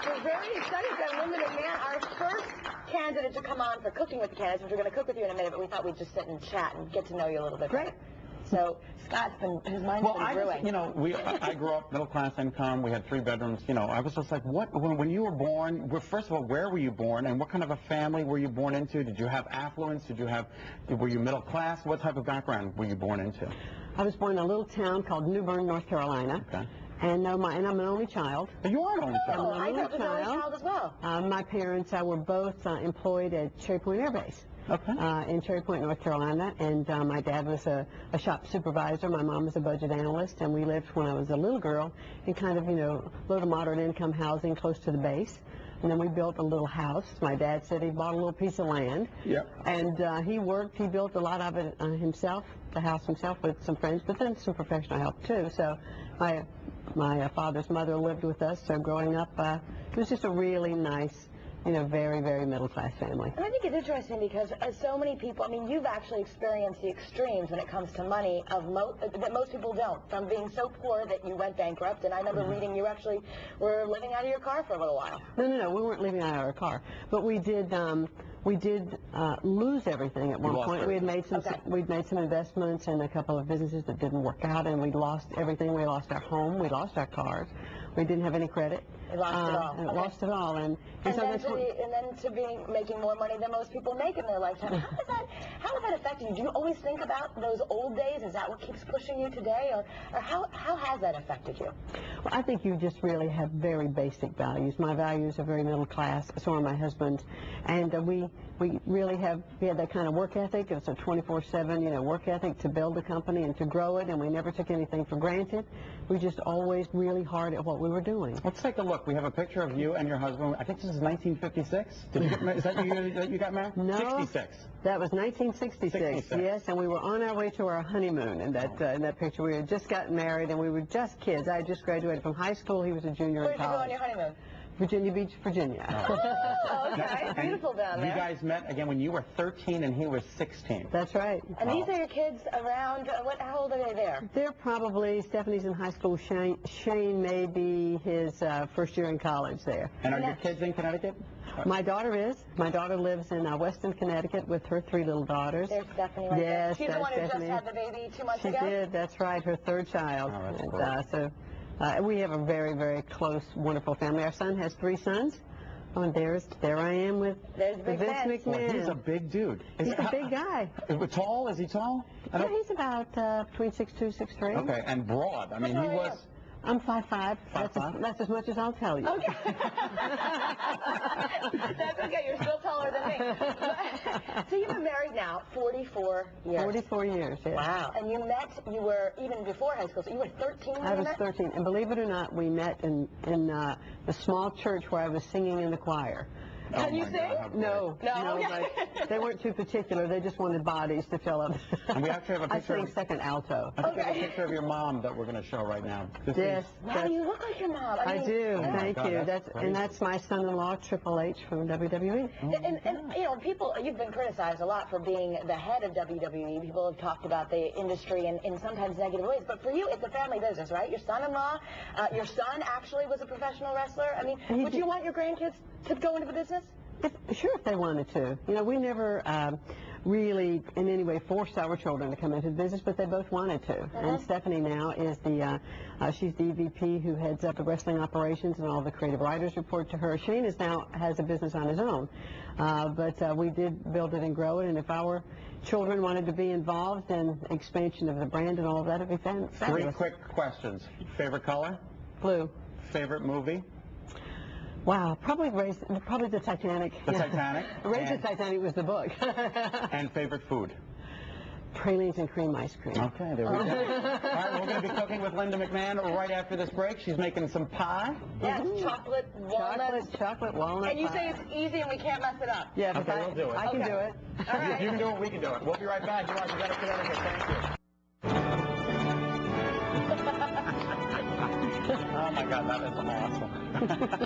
We're very excited to have Linda McMahon, our first candidate to come on for Cooking with the Candidates, which we're going to cook with you in a minute, but we thought we'd just sit and chat and get to know you a little bit better. So Scott's been, his mind's been brewing. You know, I grew up middle class income. We had 3 bedrooms. You know, I was just like, what? When you were born, first of all, where were you born, and what kind of a family were you born into? Did you have affluence? Were you middle class? What type of background were you born into? I was born in a little town called New Bern, North Carolina. Okay. And I'm an only child. You are an only child. Oh, I grew up as an only child as well. My parents were both employed at Cherry Point Air Base. Okay. In Cherry Point, North Carolina, and my dad was a shop supervisor. My mom was a budget analyst, and we lived when I was a little girl in kind of, low to moderate income housing close to the base. And then we built a little house. My dad said he bought a little piece of land. Yep. And he built a lot of it himself, the house himself with some friends, but then some professional help too. So my father's mother lived with us, so growing up, it was just a really nice, very, very middle-class family. And I think it's interesting because as so many people, I mean, you've actually experienced the extremes when it comes to money that most people don't, from being so poor that you went bankrupt. And I remember reading you actually were living out of your car for a little while. No, we weren't living out of our car. But we did lose everything at one point. We'd made some investments in a couple of businesses that didn't work out, and we lost everything. We lost our home. We lost our cars. We didn't have any credit. We lost it all. And lost it all. And then to making more money than most people make in their lifetime. How does that affect you? Do you always think about those old days? Is that what keeps pushing you today? Or how has that affected you? Well, I think you just really have very basic values. My values are very middle class. So are my husband's. And we really had that kind of work ethic. It's a 24/7, work ethic to build a company and to grow it. And we never took anything for granted. We just always really hard at what we were doing. Let's take a look. We have a picture of you and your husband. I think this is 1956. Did you get married? Is that you got married? No. 66. That was 1966. Yes, and we were on our way to our honeymoon in that picture. We had just gotten married, and we were just kids. I had just graduated from high school. He was a junior in college. Where did you go on your honeymoon? Virginia Beach, Virginia. Oh, okay. Beautiful down there. You guys met again when you were 13 and he was 16. That's right. And these are your kids around, how old are they there? They're probably, Stephanie's in high school. Shane may be his first year in college there. And are your kids in Connecticut? My daughter is. My daughter lives in Weston, Connecticut with her 3 little daughters. There's Stephanie right there. She's the one who just had the baby 2 months ago? She did. That's right. Her 3rd child. Oh, that's cool. We have a very, very close, wonderful family. Our son has 3 sons. Oh, and there I am with Vince McMahon. Well, he's a big dude. He's a big guy. Tall? Is he tall? Yeah, he's about between 6'2", 6'3". Okay, and broad. I mean, he was... I'm 5'5". That's as much as I'll tell you. Okay. That's okay. You're still taller than me. So you've been married now 44 years. 44 years, yes. Wow. And you were even before high school, so you were 13 when I was 13. And believe it or not, we met in the small church where I was singing in the choir. Can you sing? No, but they weren't too particular. They just wanted bodies to fill up. And we actually have a picture. I sang second alto. I think we have a picture of your mom that we're going to show right now. Yes. Wow, you look like your mom. I do. Thank you. That's my son-in-law, Triple H from WWE. And people, you've been criticized a lot for being the head of WWE. People have talked about the industry in sometimes negative ways. But for you, it's a family business, right? Your son-in-law, your son actually was a professional wrestler. I mean, would you want your grandkids to go into the business? Sure, if they wanted to. We never really in any way forced our children to come into the business, but they both wanted to. And Stephanie now is she's the EVP who heads up the wrestling operations, and all the creative writers report to her. Shane has a business on his own, but we did build it and grow it, and if our children wanted to be involved in expansion of the brand and all of that, it'd be fabulous. 3 quick questions. Favorite color? Blue. Favorite movie? Wow, probably the Titanic. The Titanic? Raise the Titanic was the book. And favorite food? Pralines and cream ice cream. Okay, there we go. All right, we're going to be cooking with Linda McMahon right after this break. She's making some pie. Yes, chocolate walnut. Chocolate walnut. And you say it's easy and we can't mess it up. Yeah, okay, we'll do it. I can do it. All right. You can do it, we can do it. We'll be right back. You're watching Better Connecticut. Thank you. Oh my God, that is awesome.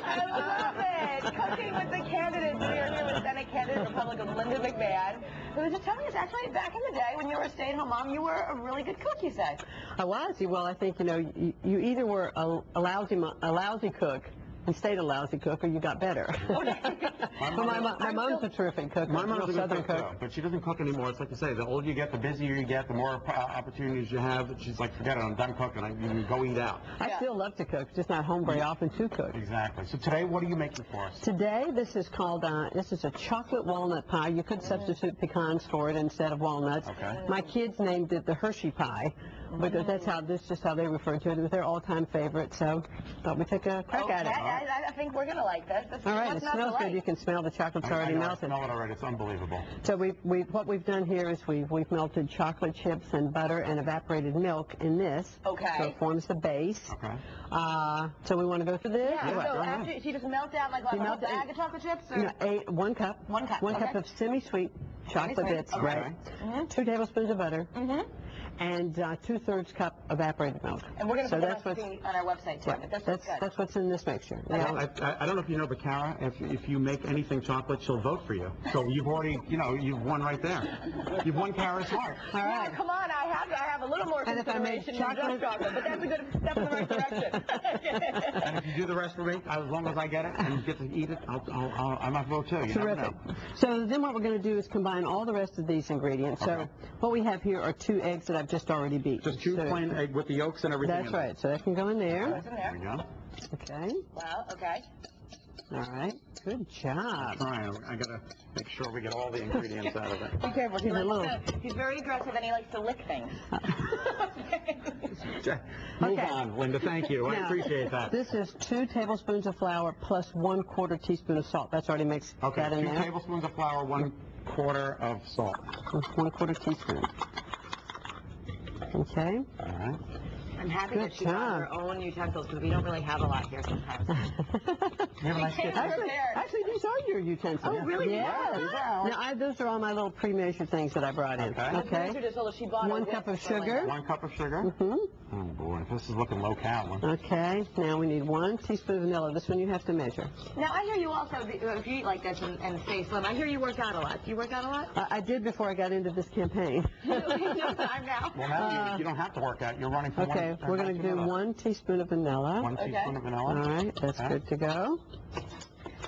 I love it. Cooking with the Candidates. We are here with Senate candidate Republican Linda McMahon, who was just telling us actually back in the day when you were a stay-at-home mom, you were a really good cook, you said. I was. Well, I think, you either were a lousy cook stayed a lousy cook or you got better. My mom's a terrific cook. My mom's a good Southern cook, but she doesn't cook anymore. It's like you say, the older you get, the busier you get, the more opportunities you have. She's like, forget it, I'm done cooking. You can go eat out. I still love to cook, just not home very often to cook. Exactly. So today, what are you making for us? Today, this is called, this is a chocolate walnut pie. You could substitute pecans for it instead of walnuts. Okay. My kids named it the Hershey pie because that's just how they refer to it. It was their all-time favorite, so thought we'd take a crack at it. I think we're going to like this. All right, it smells good. You can smell the chocolate's already melted. I smell it already. It's unbelievable. So what we've done here is we've melted chocolate chips and butter and evaporated milk in this. Okay. So it forms the base. Okay. So we want to go through this? Yeah, so after she just melted out like a whole bag of chocolate chips? Or? One cup. One cup. One cup of semi-sweet chocolate bits, Okay. right? 2 tablespoons of butter. And 2/3 cup evaporated milk. And we're going to put the recipe on our website too. Right. But That's what's in this mixture. Well, I don't know if you know, but Kara, if you make anything chocolate, she'll vote for you. So you've already, you've won right there. You've won Kara's heart. All right. Come on, I have a little more And if I make consideration than just chocolate, but that's a good step in the right direction. And if you do the rest for me, as long as I get it and get to eat it, I might vote too. You never know. So then what we're going to do is combine all the rest of these ingredients. Okay. So what we have here are 2 eggs that I've just already beat. Just 2 plain egg with the yolks and everything. That's right. So that can go in there. What's in There there? we go. Okay. Wow, okay. All right. Good job. Trying. I gotta make sure we get all the ingredients out of it. Be careful. He's He's very aggressive and he likes to lick things. Move on, Linda. Thank you. I Now, appreciate that. This is 2 tablespoons of flour plus 1/4 teaspoon of salt. That's already makes Okay, that in 2 there. tablespoons of flour, 1/4 of salt. 1/4 teaspoon. Okay. All right. I'm happy Good that she got job. her own utensils because we don't really have a lot here sometimes. You have a nice kitchen. Actually, these are your utensils. Oh, really? Yeah. Yeah. Now, those are all my little pre-measured things that I brought in. Okay. She bought 1 cup of sugar. 1 cup of sugar. Oh boy, this is looking low cal. Okay. Now we need 1 teaspoon of vanilla. This one you have to measure. Now, I hear you also, if you eat like this and stay slim, I hear you work out a lot. Do you work out a lot? I did before I got into this campaign. No time now. Well, now you don't have to work out. You're running from Okay, we're going to do 1 teaspoon of vanilla. 1 teaspoon of vanilla. All right, that's good to go.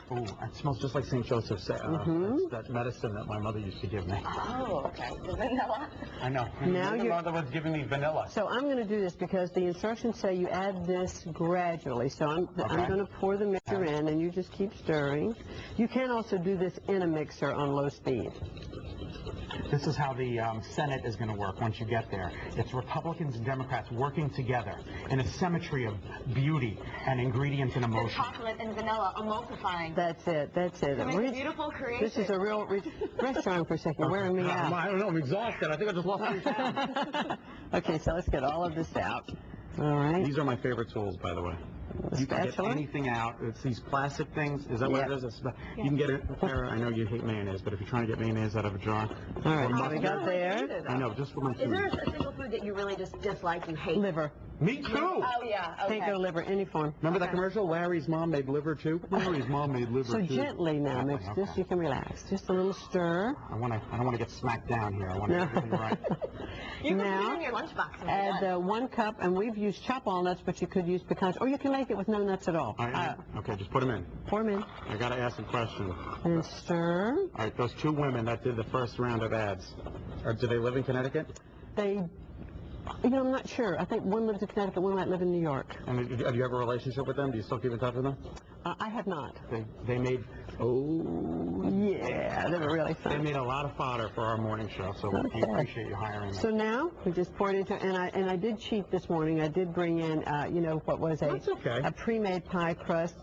Oh, it smells just like St. Joseph's. That's that medicine that my mother used to give me. Oh, okay. The vanilla? I know. Now my mother was giving me vanilla. So I'm going to do this because the instructions say you add this gradually. So I'm going to pour the mixture in, and you just keep stirring. You can also do this in a mixer on low speed. This is how the Senate is going to work once you get there. It's Republicans and Democrats working together in a symmetry of beauty and ingredients and The emotion. chocolate and vanilla emulsifying. That's it. That's it. To make a beautiful creation. This is a real restaurant for a second. You're wearing me out. I don't know. I'm exhausted. I think I just lost 3 pounds. Okay, so let's get all of this out. All right. These are my favorite tools, by the way. You can get Spatula? anything out. It's these plastic things. Is that what it is? You can get it. Sarah, I know you hate mayonnaise, but if you're trying to get mayonnaise out of a jar. All right, so we got there. I know, just for my Is there food. a single food that you really just dislike, you hate? Liver. Me too. Oh, yeah. Okay. Can't go liver, any form. Remember that commercial? Larry's mom made liver too. Larry's mom made liver So too. gently now, Gently, mix okay. this. You can relax. Just a little stir. I don't want to get smacked down here. I want to get everything right. You can put Now, it in your lunchbox. when you're add done. 1 cup, and we've used chopped walnuts, but you could use pecans, or you can make it with no nuts at all. Okay, just put them in. Pour them in I got to ask a question. and stir. All right, those 2 women that did the first round of ads, do they live in Connecticut? They, I'm not sure. I think one lives in Connecticut, one might live in New York. And do you have a relationship with them? Do you still keep in touch with them? I have not. They made Yeah, they were really they fun. made a lot of fodder for our morning show, so we appreciate you hiring them. So now we just pour it into, and I did cheat this morning. I did bring in, what was That's okay. a pre-made pie crust,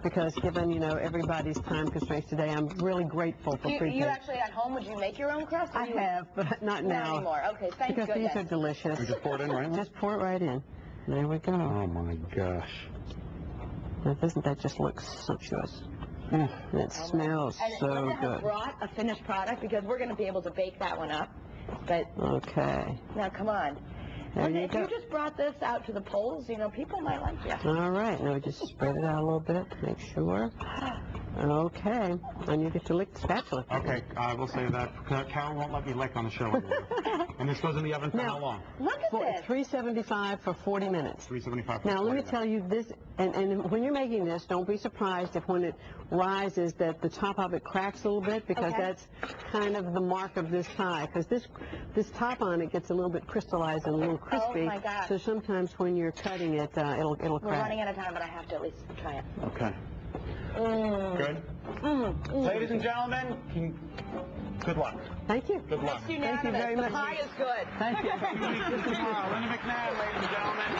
because given everybody's time constraints today, I'm really grateful for pre-made. You actually at home, would you make your own crust? I have, but not now. anymore. Okay, thank Because goodness. these are delicious. We just pour it in, right? Just pour it right in. There we go. Oh my gosh. Now, doesn't that just look sumptuous? It smells And so Linda has good. brought a finished product because we're going to be able to bake that one up. But Okay. now, come on. There Linda, you if go. you just brought this out to the polls, people might like you. All right. Now we just spread it out a little bit. Make sure. Okay. And you get to lick the spatula. Okay, I will say that Carol won't let me lick on the show anymore. And this goes in the oven for how long? Look at this. 375 for 40 minutes. 375. Now, let me tell you this, and when you're making this, don't be surprised if when it rises that the top of it cracks a little bit, because that's kind of the mark of this pie, because this top on it gets a little bit crystallized and a little crispy. Oh, my gosh. So sometimes when you're cutting it, it'll crack. We're running out of time, but I have to at least try it. Okay. Good? Ladies and gentlemen, good luck. Thank you. Good luck. Thank you very much. The pie is good. Thank you. 2 weeks from tomorrow. Linda McMahon, ladies and gentlemen.